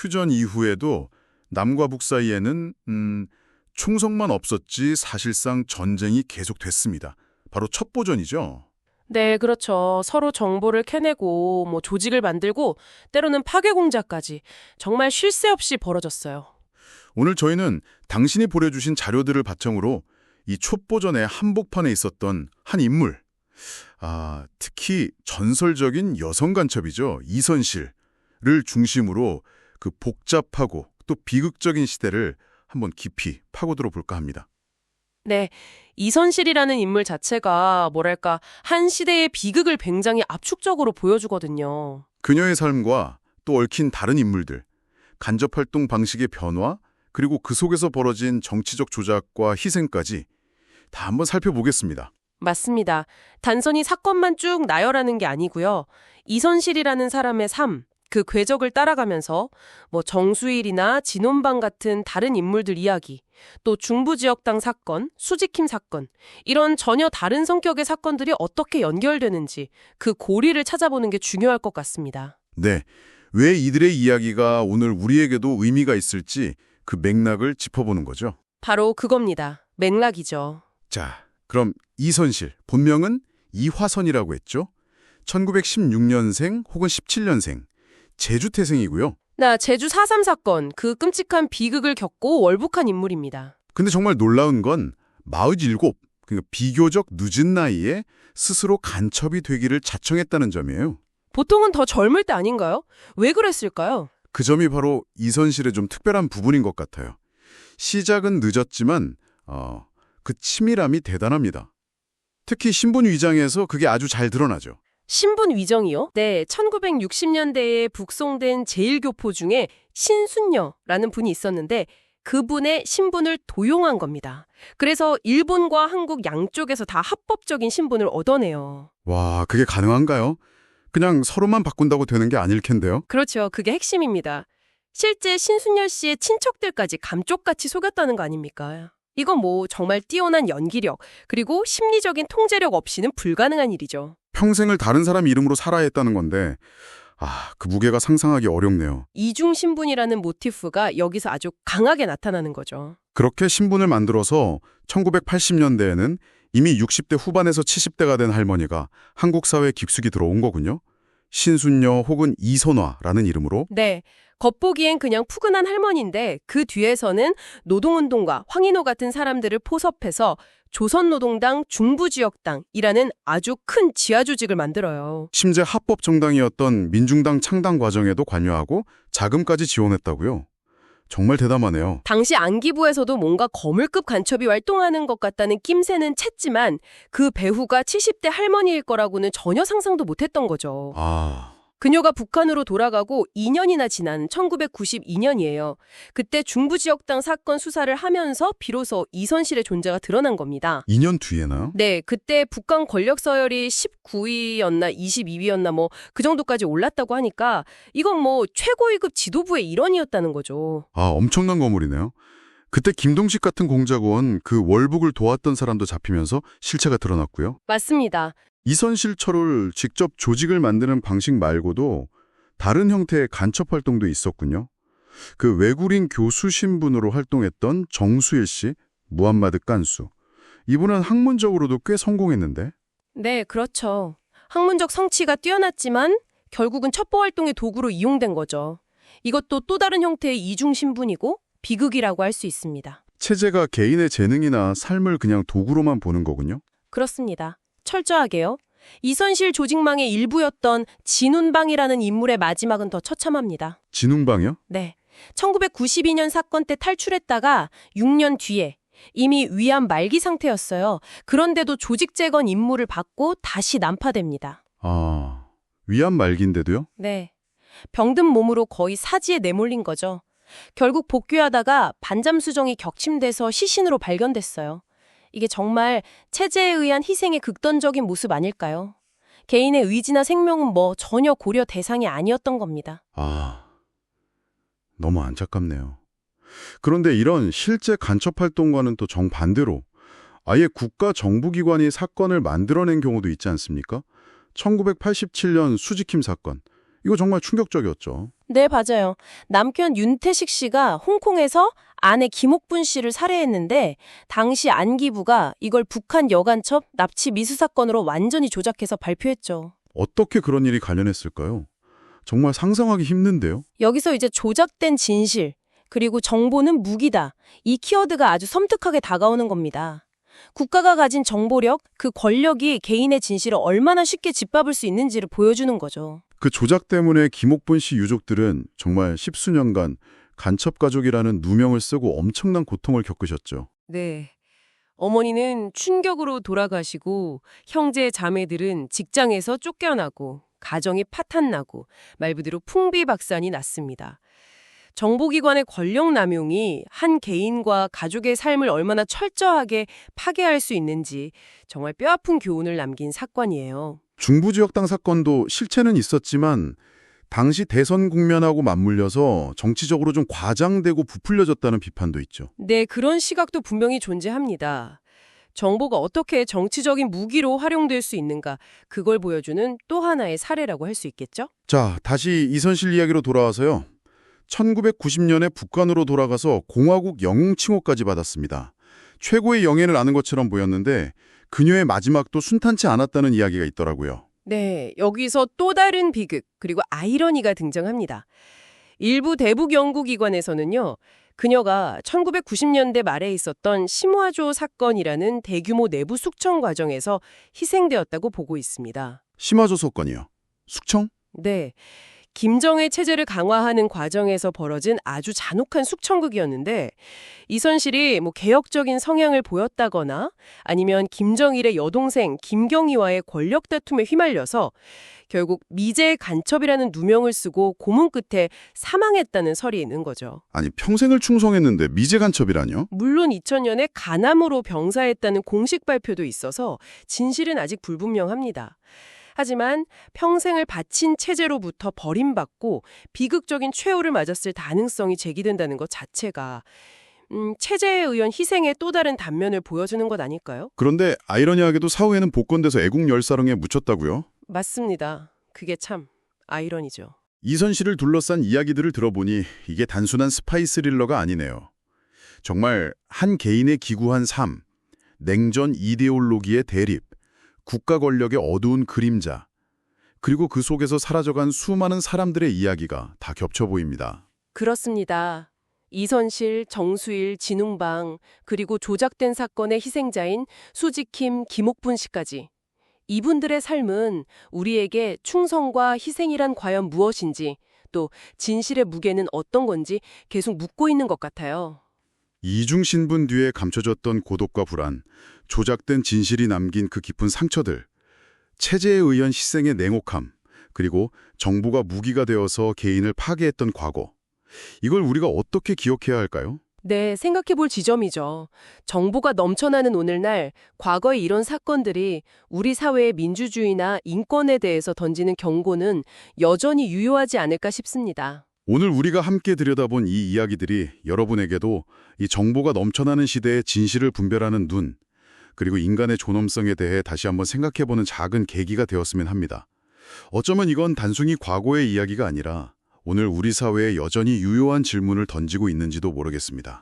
휴전 이후에도 남과 북 사이에는 충성만 없었지 사실상 전쟁이 계속됐습니다. 바로 첩보전이죠. 네, 그렇죠. 서로 정보를 캐내고 조직을 만들고 때로는 파괴 공작까지 정말 쉴 새 없이 벌어졌어요. 오늘 저희는 당신이 보내주신 자료들을 바탕으로 이 첩보전의 한복판에 있었던 한 인물, 특히 전설적인 여성 간첩이죠. 이선실을 중심으로 그 복잡하고 또 비극적인 시대를 한번 깊이 파고들어 볼까 합니다. 네, 이선실이라는 인물 자체가 한 시대의 비극을 굉장히 압축적으로 보여주거든요. 그녀의 삶과 또 얽힌 다른 인물들, 간접활동 방식의 변화, 그리고 그 속에서 벌어진 정치적 조작과 희생까지 다 한번 살펴보겠습니다. 맞습니다. 단순히 사건만 쭉 나열하는 게 아니고요. 이선실이라는 사람의 삶, 그 궤적을 따라가면서 정수일이나 진원방 같은 다른 인물들 이야기, 또 중부지역당 사건, 수지킴 사건, 이런 전혀 다른 성격의 사건들이 어떻게 연결되는지 그 고리를 찾아보는 게 중요할 것 같습니다. 네, 왜 이들의 이야기가 오늘 우리에게도 의미가 있을지 그 맥락을 짚어보는 거죠. 바로 그겁니다. 맥락이죠. 자, 그럼 이선실, 본명은 이화선이라고 했죠? 1916년생 혹은 17년생, 제주태생이고요. 제주 4.3 사건, 그 끔찍한 비극을 겪고 월북한 인물입니다. 근데 정말 놀라운 건 47, 그러니까 비교적 늦은 나이에 스스로 간첩이 되기를 자청했다는 점이에요. 보통은 더 젊을 때 아닌가요? 왜 그랬을까요? 그 점이 바로 이선실의 좀 특별한 부분인 것 같아요. 시작은 늦었지만 그 치밀함이 대단합니다. 특히 신분 위장에서 그게 아주 잘 드러나죠. 신분 위정이요? 네, 1960년대에 북송된 제1교포 중에 신순녀라는 분이 있었는데 그분의 신분을 도용한 겁니다. 그래서 일본과 한국 양쪽에서 다 합법적인 신분을 얻어내요. 와, 그게 가능한가요? 그냥 서로만 바꾼다고 되는 게 아닐 텐데요. 그렇죠. 그게 핵심입니다. 실제 신순녀 씨의 친척들까지 감쪽같이 속였다는 거 아닙니까? 이건 정말 뛰어난 연기력, 그리고 심리적인 통제력 없이는 불가능한 일이죠. 평생을 다른 사람 이름으로 살아야 했다는 건데 그 무게가 상상하기 어렵네요. 이중 신분이라는 모티프가 여기서 아주 강하게 나타나는 거죠. 그렇게 신분을 만들어서 1980년대에는 이미 60대 후반에서 70대가 된 할머니가 한국 사회에 깊숙이 들어온 거군요. 신순녀 혹은 이선화라는 이름으로. 네, 겉보기엔 그냥 푸근한 할머니인데 그 뒤에서는 노동운동가 황인호 같은 사람들을 포섭해서 조선노동당 중부지역당이라는 아주 큰 지하조직을 만들어요. 심지어 합법 정당이었던 민중당 창당 과정에도 관여하고 자금까지 지원했다고요. 정말 대담하네요. 당시 안기부에서도 뭔가 거물급 간첩이 활동하는 것 같다는 낌새는 챘지만 그 배후가 70대 할머니일 거라고는 전혀 상상도 못했던 거죠. 그녀가 북한으로 돌아가고 2년이나 지난 1992년이에요. 그때 중부지역당 사건 수사를 하면서 비로소 이선실의 존재가 드러난 겁니다. 2년 뒤에나요? 네, 그때 북한 권력 서열이 19위였나 22위였나 그 정도까지 올랐다고 하니까 이건 최고위급 지도부의 일원이었다는 거죠. 엄청난 거물이네요. 그때 김동식 같은 공작원 그 월북을 도왔던 사람도 잡히면서 실체가 드러났고요. 맞습니다. 이선실처를 직접 조직을 만드는 방식 말고도 다른 형태의 간첩 활동도 있었군요. 그 외국인 교수 신분으로 활동했던 정수일 씨, 무함마드 깐수. 이분은 학문적으로도 꽤 성공했는데. 네, 그렇죠. 학문적 성취가 뛰어났지만 결국은 첩보 활동의 도구로 이용된 거죠. 이것도 또 다른 형태의 이중 신분이고 비극이라고 할 수 있습니다. 체제가 개인의 재능이나 삶을 그냥 도구로만 보는 거군요. 그렇습니다. 철저하게요. 이선실 조직망의 일부였던 진운방이라는 인물의 마지막은 더 처참합니다. 진운방이요? 네. 1992년 사건 때 탈출했다가 6년 뒤에 이미 위암 말기 상태였어요. 그런데도 조직 재건 임무를 받고 다시 난파됩니다. 위암 말기인데도요? 네. 병든 몸으로 거의 사지에 내몰린 거죠. 결국 복귀하다가 반잠수정이 격침돼서 시신으로 발견됐어요. 이게 정말 체제에 의한 희생의 극단적인 모습 아닐까요? 개인의 의지나 생명은 전혀 고려 대상이 아니었던 겁니다. 너무 안타깝네요. 그런데 이런 실제 간첩 활동과는 또 정반대로 아예 국가 정부기관이 사건을 만들어낸 경우도 있지 않습니까? 1987년 수지킴 사건. 이거 정말 충격적이었죠. 네, 맞아요. 남편 윤태식 씨가 홍콩에서 아내 김옥분 씨를 살해했는데 당시 안기부가 이걸 북한 여간첩 납치 미수 사건으로 완전히 조작해서 발표했죠. 어떻게 그런 일이 관련했을까요? 정말 상상하기 힘든데요. 여기서 이제 조작된 진실, 그리고 정보는 무기다. 이 키워드가 아주 섬뜩하게 다가오는 겁니다. 국가가 가진 정보력, 그 권력이 개인의 진실을 얼마나 쉽게 짓밟을 수 있는지를 보여주는 거죠. 그 조작 때문에 김옥분 씨 유족들은 정말 십수년간 간첩 가족이라는 누명을 쓰고 엄청난 고통을 겪으셨죠. 네. 어머니는 충격으로 돌아가시고 형제 자매들은 직장에서 쫓겨나고 가정이 파탄나고 말 그대로 풍비박산이 났습니다. 정보기관의 권력 남용이 한 개인과 가족의 삶을 얼마나 철저하게 파괴할 수 있는지 정말 뼈아픈 교훈을 남긴 사건이에요. 중부지역당 사건도 실체는 있었지만 당시 대선 국면하고 맞물려서 정치적으로 좀 과장되고 부풀려졌다는 비판도 있죠. 네, 그런 시각도 분명히 존재합니다. 정보가 어떻게 정치적인 무기로 활용될 수 있는가, 그걸 보여주는 또 하나의 사례라고 할 수 있겠죠? 자, 다시 이선실 이야기로 돌아와서요. 1990년에 북한으로 돌아가서 공화국 영웅 칭호까지 받았습니다. 최고의 영예를 아는 것처럼 보였는데 그녀의 마지막도 순탄치 않았다는 이야기가 있더라고요. 네, 여기서 또 다른 비극, 그리고 아이러니가 등장합니다. 일부 대북 연구기관에서는요, 그녀가 1990년대 말에 있었던 심화조 사건이라는 대규모 내부 숙청 과정에서 희생되었다고 보고 있습니다. 심화조 사건이요. 숙청? 네. 김정의 체제를 강화하는 과정에서 벌어진 아주 잔혹한 숙청극이었는데 이선실이 개혁적인 성향을 보였다거나 아니면 김정일의 여동생 김경희와의 권력 다툼에 휘말려서 결국 미제 간첩이라는 누명을 쓰고 고문 끝에 사망했다는 설이 있는 거죠. 아니, 평생을 충성했는데 미제 간첩이라뇨? 물론 2000년에 간암으로 병사했다는 공식 발표도 있어서 진실은 아직 불분명합니다. 하지만 평생을 바친 체제로부터 버림받고 비극적인 최후를 맞았을 가능성이 제기된다는 것 자체가 체제에 의한 희생의 또 다른 단면을 보여주는 것 아닐까요? 그런데 아이러니하게도 사후에는 복권돼서 애국 열사령에 묻혔다고요? 맞습니다. 그게 참 아이러니죠. 이선실을 둘러싼 이야기들을 들어보니 이게 단순한 스파이 스릴러가 아니네요. 정말 한 개인의 기구한 삶, 냉전 이데올로기의 대립, 국가 권력의 어두운 그림자, 그리고 그 속에서 사라져간 수많은 사람들의 이야기가 다 겹쳐 보입니다. 그렇습니다. 이선실, 정수일, 진웅방, 그리고 조작된 사건의 희생자인 수지킴, 김옥분 씨까지. 이분들의 삶은 우리에게 충성과 희생이란 과연 무엇인지, 또 진실의 무게는 어떤 건지 계속 묻고 있는 것 같아요. 이중 신분 뒤에 감춰졌던 고독과 불안, 조작된 진실이 남긴 그 깊은 상처들, 체제에 의한 희생의 냉혹함, 그리고 정보가 무기가 되어서 개인을 파괴했던 과거. 이걸 우리가 어떻게 기억해야 할까요? 네, 생각해 볼 지점이죠. 정보가 넘쳐나는 오늘날 과거의 이런 사건들이 우리 사회의 민주주의나 인권에 대해서 던지는 경고는 여전히 유효하지 않을까 싶습니다. 오늘 우리가 함께 들여다본 이 이야기들이 여러분에게도 이 정보가 넘쳐나는 시대의 진실을 분별하는 눈, 그리고 인간의 존엄성에 대해 다시 한번 생각해보는 작은 계기가 되었으면 합니다. 어쩌면 이건 단순히 과거의 이야기가 아니라 오늘 우리 사회에 여전히 유효한 질문을 던지고 있는지도 모르겠습니다.